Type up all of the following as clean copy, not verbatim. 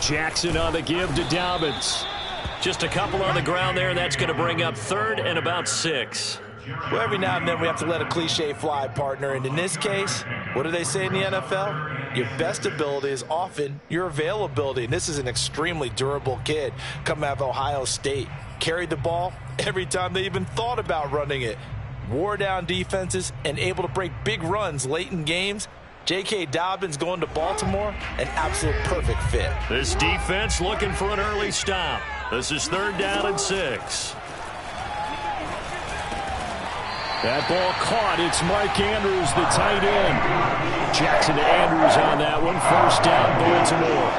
Jackson on the give to Dobbins. Just a couple on the ground there. That's going to bring up 3rd and about 6. Well, every now and then we have to let a cliche fly, partner. And in this case, what do they say in the NFL? Your best ability is often your availability. And this is an extremely durable kid coming out of Ohio State. Carried the ball every time they even thought about running it. Wore down defenses and able to break big runs late in games. J.K. Dobbins going to Baltimore, an absolute perfect fit. This defense looking for an early stop. This is 3rd down and 6. That ball caught. It's Mark Andrews, the tight end. Jackson to Andrews on that one. 1st down, Baltimore.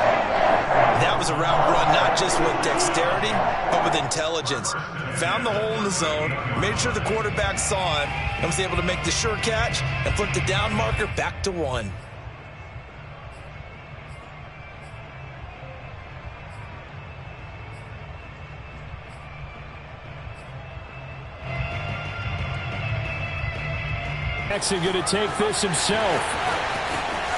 That was a route run, not just with dexterity, but with intelligence. Found the hole in the zone, made sure the quarterback saw him, and was able to make the sure catch and flip the down marker back to 1. Jackson going to take this himself.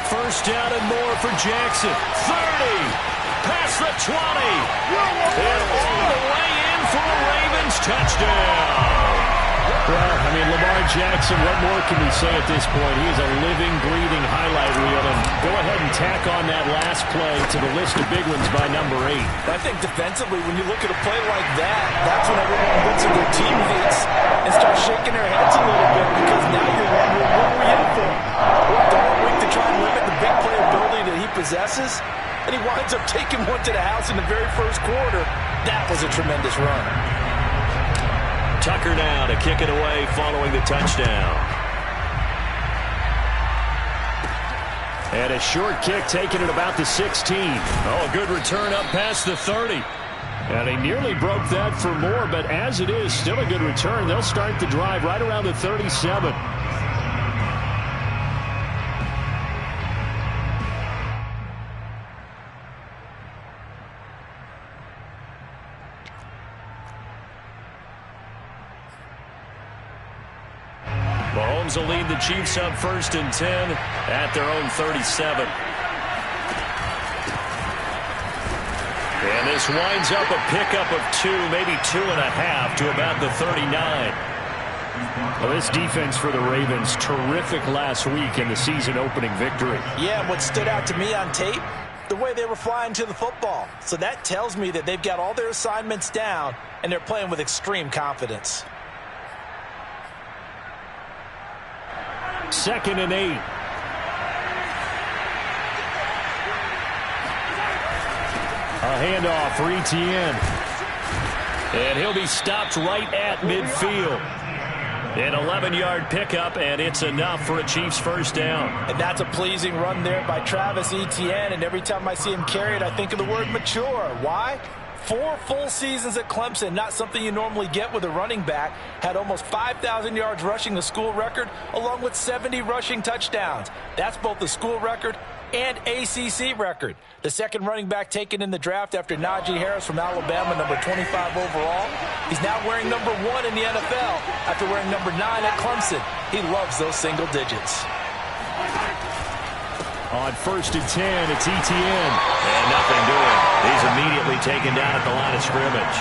1st down and more for Jackson. 30. Past the 20. And all the way in for a Ravens touchdown. Well, I mean, Lamar Jackson, what more can we say at this point? He is a living, breathing highlight reel. And go ahead and tack on that last play to the list of big ones by number 8. I think defensively, when you look at a play like that, that's when everyone looks at their teammates and starts shaking their heads a little bit, because now you're wondering, what are we in for? Worked all week to try and limit the big play ability that he possesses, and he winds up taking one to the house in the very first quarter. That was a tremendous run. Tucker now to kick it away following the touchdown. And a short kick taken at about the 16. Oh, a good return up past the 30. And he nearly broke that for more, but as it is, still a good return. They'll start the drive right around the 37. Mahomes will lead the Chiefs up 1st and 10 at their own 37. And this winds up a pickup of 2, maybe 2.5 to about the 39. Well, this defense for the Ravens, terrific last week in the season-opening victory. Yeah, and what stood out to me on tape, the way they were flying to the football. So that tells me that they've got all their assignments down, and they're playing with extreme confidence. 2nd and 8. A handoff for Etienne. And he'll be stopped right at midfield. An 11-yard pickup, and it's enough for a Chiefs 1st down. And that's a pleasing run there by Travis Etienne, and every time I see him carry it, I think of the word mature. Why? 4 full seasons at Clemson, not something you normally get with a running back. Had almost 5,000 yards rushing, the school record, along with 70 rushing touchdowns. That's both the school record and ACC record. The 2nd running back taken in the draft after Najee Harris from Alabama, number 25 overall. He's now wearing number 1 in the NFL after wearing number 9 at Clemson. He loves those single digits. On 1st and 10, it's Etienne. And nothing doing. He's immediately taken down at the line of scrimmage.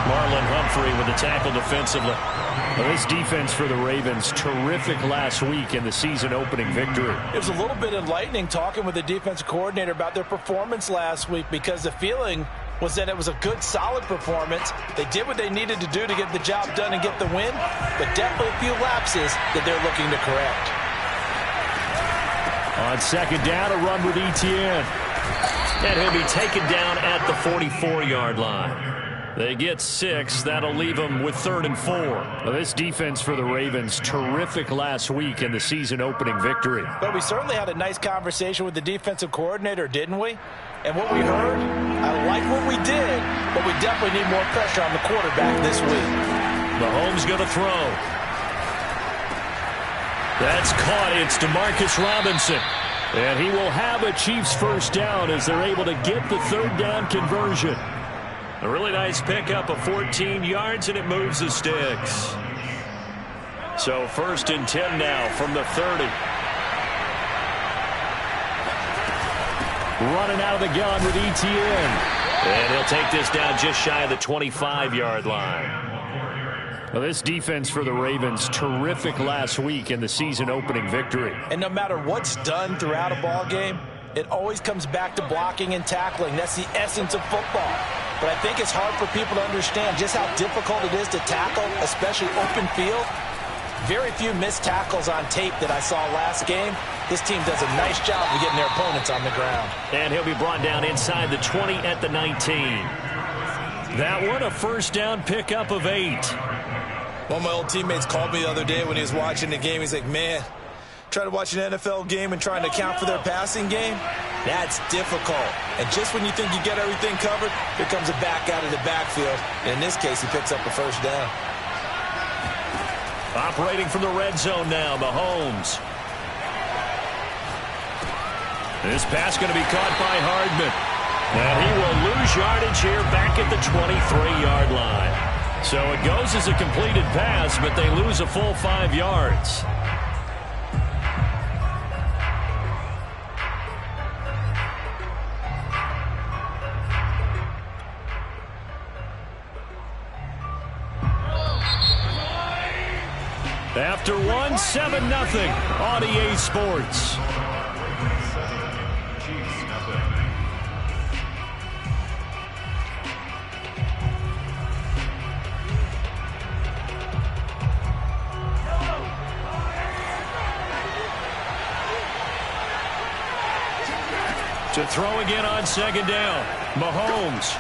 Marlon Humphrey with the tackle defensively. Well, this defense for the Ravens, terrific last week in the season-opening victory. It was a little bit enlightening talking with the defensive coordinator about their performance last week, because the feeling was that it was a good, solid performance. They did what they needed to do to get the job done and get the win, but definitely a few lapses that they're looking to correct. On 2nd down, a run with Etienne. And he'll be taken down at the 44-yard line. They get 6. That'll leave them with 3rd and 4. Well, this defense for the Ravens, terrific last week in the season-opening victory. But we certainly had a nice conversation with the defensive coordinator, didn't we? And what we heard, I like what we did, but we definitely need more pressure on the quarterback this week. Mahomes going to throw. That's caught. It's DeMarcus Robinson. And he will have a Chiefs 1st down as they're able to get the 3rd down conversion. A really nice pickup of 14 yards, and it moves the sticks. So 1st and 10 now from the 30. running out of the gun with ETN. And he'll take this down just shy of the 25-yard line. Well, this defense for the Ravens, terrific last week in the season-opening victory. And no matter what's done throughout a ball game, it always comes back to blocking and tackling. That's the essence of football. But I think it's hard for people to understand just how difficult it is to tackle, especially open field. Very few missed tackles on tape that I saw last game. This team does a nice job of getting their opponents on the ground. And he'll be brought down inside the 20 at the 19. That one, a first down pickup of 8. One of my old teammates called me the other day when he was watching the game. He's like, man, try to watch an NFL game and trying to account for their passing game? That's difficult. And just when you think you get everything covered, here comes a back out of the backfield. And in this case, he picks up a first down. Operating from the red zone now, Mahomes. This pass going to be caught by Hardman. And he will lose yardage here back at the 23-yard line. So it goes as a completed pass, but they lose a full 5 yards. After 7-0 on EA Sports. To throw again on second down. Mahomes.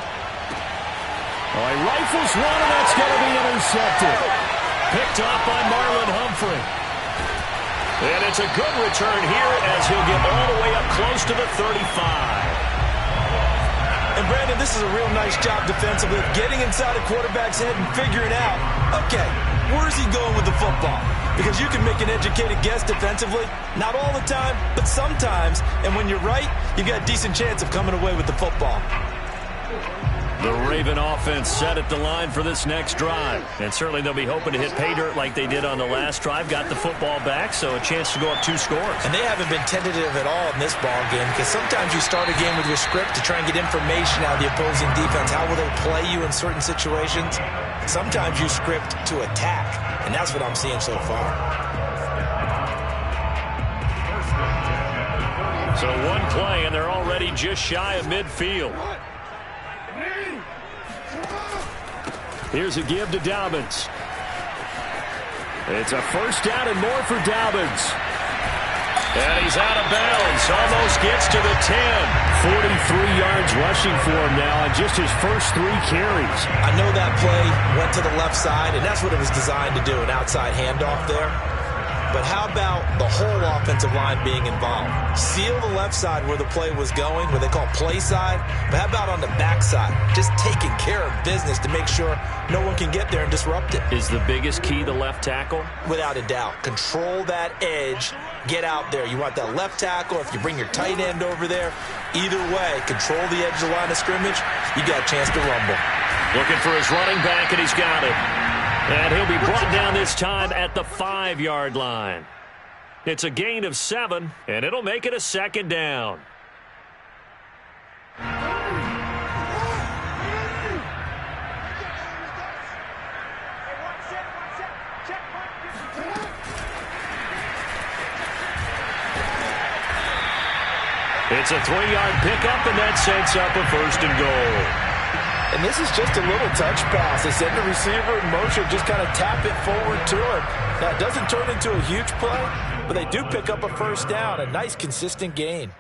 Oh, he rifles one, and that's going to be intercepted. Picked off by Marlon Humphrey. And it's a good return here as he'll get all the way up close to the 35. And Brandon, this is a real nice job defensively of getting inside a quarterback's head and figuring out, okay, where's he going with the football? Because you can make an educated guess defensively. Not all the time, but sometimes. And when you're right, you've got a decent chance of coming away with the football. The Raven offense set at the line for this next drive. And certainly they'll be hoping to hit pay dirt like they did on the last drive. Got the football back, so a chance to go up 2 scores. And they haven't been tentative at all in this ball game because sometimes you start a game with your script to try and get information out of the opposing defense. How will they play you in certain situations? Sometimes you script to attack, and that's what I'm seeing so far. So one play, and they're already just shy of midfield. Here's a give to Dobbins. It's a first down and more for Dobbins. And he's out of bounds. Almost gets to the 10. 43 yards rushing for him now on just his first 3 carries. I know that play went to the left side, and that's what it was designed to do, an outside handoff there. But how about the whole offensive line being involved? Seal the left side where the play was going, what they call play side. But how about on the back side? Just taking care of business to make sure no one can get there and disrupt it. Is the biggest key the left tackle? Without a doubt. Control that edge. Get out there. You want that left tackle. If you bring your tight end over there, either way, control the edge of the line of scrimmage. You got a chance to rumble. Looking for his running back, and he's got it. And he'll be brought down this time at the 5-yard line. It's a gain of 7, and it'll make it a second down. It's a 3-yard pickup, and that sets up a first and goal. And this is just a little touch pass. They send the receiver in motion, just kind of tap it forward to him. Now, it doesn't turn into a huge play, but they do pick up a first down, a nice, consistent gain.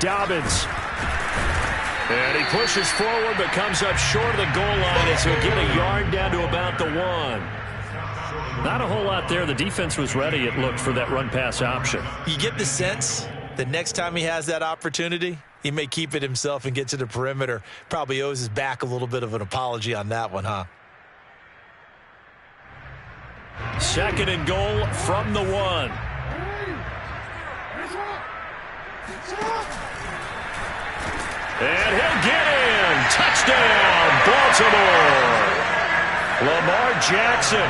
Dobbins. And he pushes forward but comes up short of the goal line as he'll get a yard down to about the 1. Not a whole lot there. The defense was ready, it looked, for that run-pass option. You get the sense that next time he has that opportunity, he may keep it himself and get to the perimeter. Probably owes his back a little bit of an apology on that one, huh? Second and goal from the 1. And he'll get in. Touchdown, Baltimore. Lamar Jackson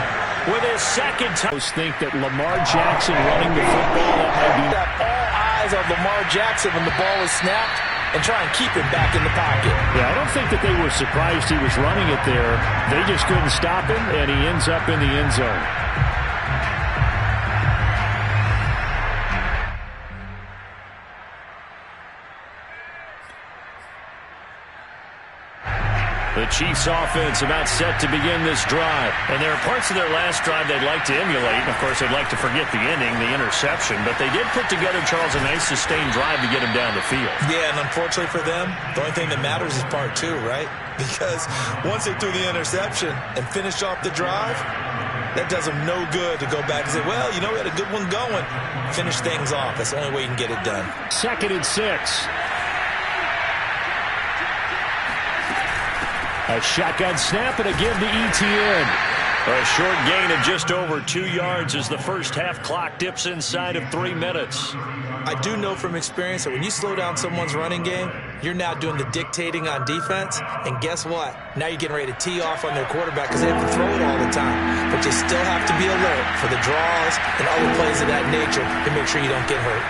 with his second touchdown. Think that Lamar Jackson running the football, that might be. All eyes on Lamar Jackson when the ball was snapped and try and keep him back in the pocket. Yeah, I don't think that they were surprised he was running it there. They just couldn't stop him, and he ends up in the end zone. The Chiefs offense about set to begin this drive. And there are parts of their last drive they'd like to emulate. And, of course, they'd like to forget the ending, the interception. But they did put together, Charles, a nice sustained drive to get him down the field. Yeah, and unfortunately for them, the only thing that matters is part two, right? Because once they threw the interception and finished off the drive, that does them no good to go back and say, well, you know, we had a good one going. Finish things off. That's the only way you can get it done. 2nd and 6. A shotgun snap and a give to ETN. A short gain of just over 2 yards as the first half clock dips inside of 3 minutes. I do know from experience that when you slow down someone's running game, you're now doing the dictating on defense. And guess what? Now you're getting ready to tee off on their quarterback because they have to throw it all the time. But you still have to be alert for the draws and other plays of that nature to make sure you don't get hurt.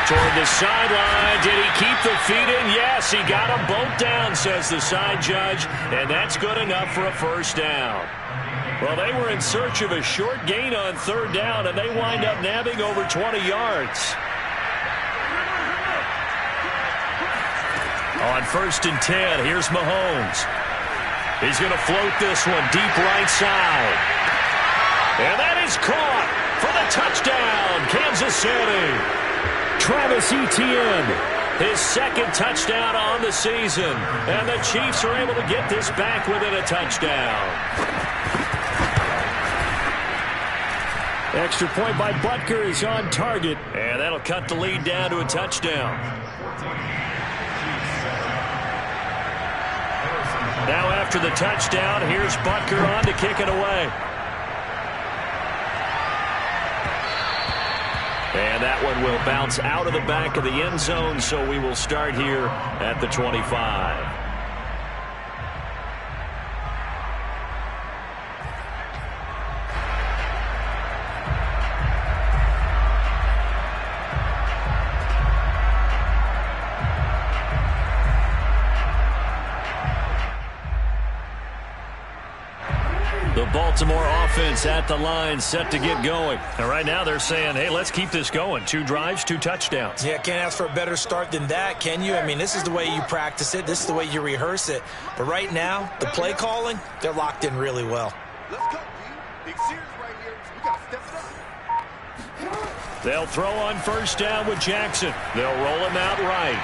Toward the sideline. Did he keep the feet in? Yes, he got them both down, says the side judge. And that's good enough for a first down. Well, they were in search of a short gain on 3rd down, and they wind up nabbing over 20 yards. On 1st and 10, here's Mahomes. He's going to float this one deep right side. And that is caught for the touchdown, Kansas City. Travis Etienne. His 2nd touchdown on the season. And the Chiefs are able to get this back within a touchdown. Extra point by Butker is on target. And that'll cut the lead down to a touchdown. Now after the touchdown, here's Butker on to kick it away. And that one will bounce out of the back of the end zone, so we will start here at the 25. The Baltimore offense at the line, set to get going. And right now they're saying, hey, let's keep this going. 2 drives, 2 touchdowns. Yeah, can't ask for a better start than that, can you? I mean, this is the way you practice it. This is the way you rehearse it. But right now, the play calling, they're locked in really well. Let's go, G. Big series right here. We got to step it up. They'll throw on 1st down with Jackson. They'll roll him out right.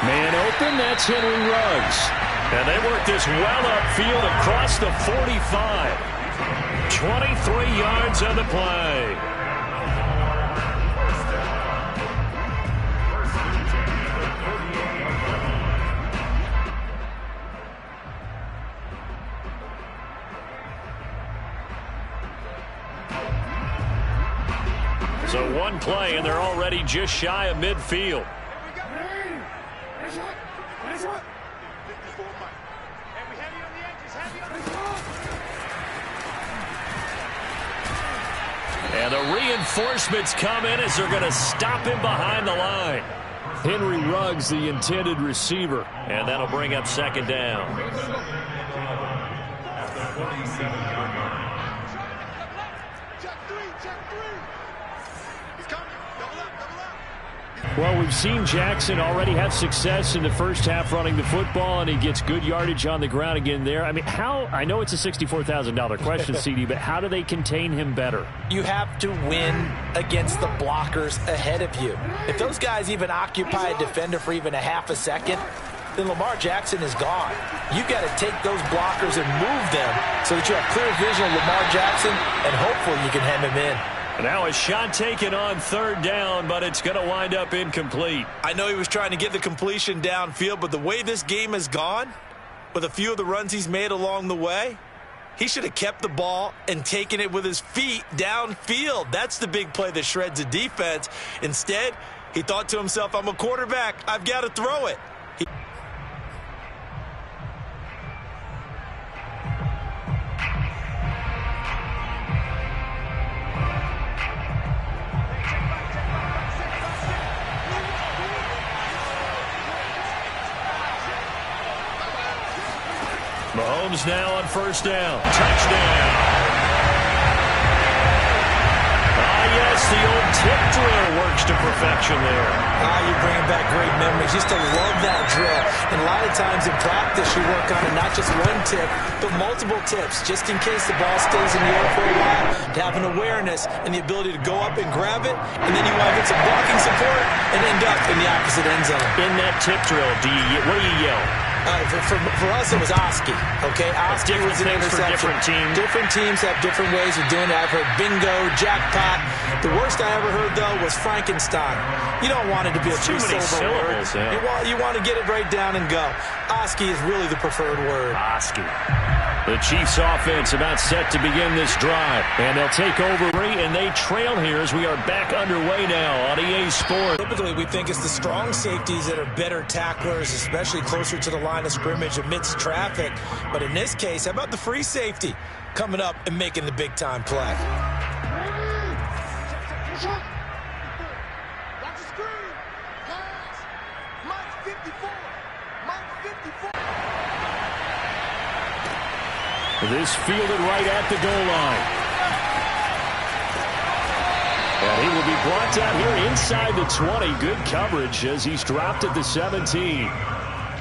Man open, that's Henry Ruggs. And they work this well upfield across the 45. 23 yards on the play. So 1 play, and they're already just shy of midfield. And the reinforcements come in as they're going to stop him behind the line. Henry Ruggs, the intended receiver. And that'll bring up 2nd down. Well, we've seen Jackson already have success in the first half running the football, and he gets good yardage on the ground again there. I mean, I know it's a $64,000 question, CD, but how do they contain him better? You have to win against the blockers ahead of you. If those guys even occupy a defender for even a half a second, then Lamar Jackson is gone. You've got to take those blockers and move them so that you have clear vision of Lamar Jackson, and hopefully you can hem him in. Now a shot taken on 3rd down, but it's going to wind up incomplete. I know he was trying to get the completion downfield, but the way this game has gone, with a few of the runs he's made along the way, He should have kept the ball and taken it with his feet downfield. That's the big play that shreds a defense. Instead, he thought to himself, I'm a quarterback. I've got to throw it. Mahomes now on first down. Touchdown. Yes, the old tip drill works to perfection there. You're bringing back great memories. Used to love that drill. And a lot of times in practice, you work on it, not just one tip, but multiple tips, just in case the ball stays in the air for a while, to have an awareness and the ability to go up and grab it, and then you want to get some blocking support and end up in the opposite end zone. In that tip drill, what do you yell? For us, it was Oski. Okay, Oski was an interception. Different teams. Different teams have different ways of doing it. I've heard bingo, jackpot. The worst I ever heard, though, was Frankenstein. You don't want it to be a three-syllable word. Yeah. You want to get it right down and go. Oski is really the preferred word. Oski. The Chiefs offense about set to begin this drive. And they'll take over, and they trail here as we are back underway now on EA Sports. Typically, we think it's the strong safeties that are better tacklers, especially closer to the line of scrimmage amidst traffic. But in this case, how about the free safety coming up and making the big-time play? This fielded right at the goal line. And he will be brought down here inside the 20. Good coverage as he's dropped at the 17.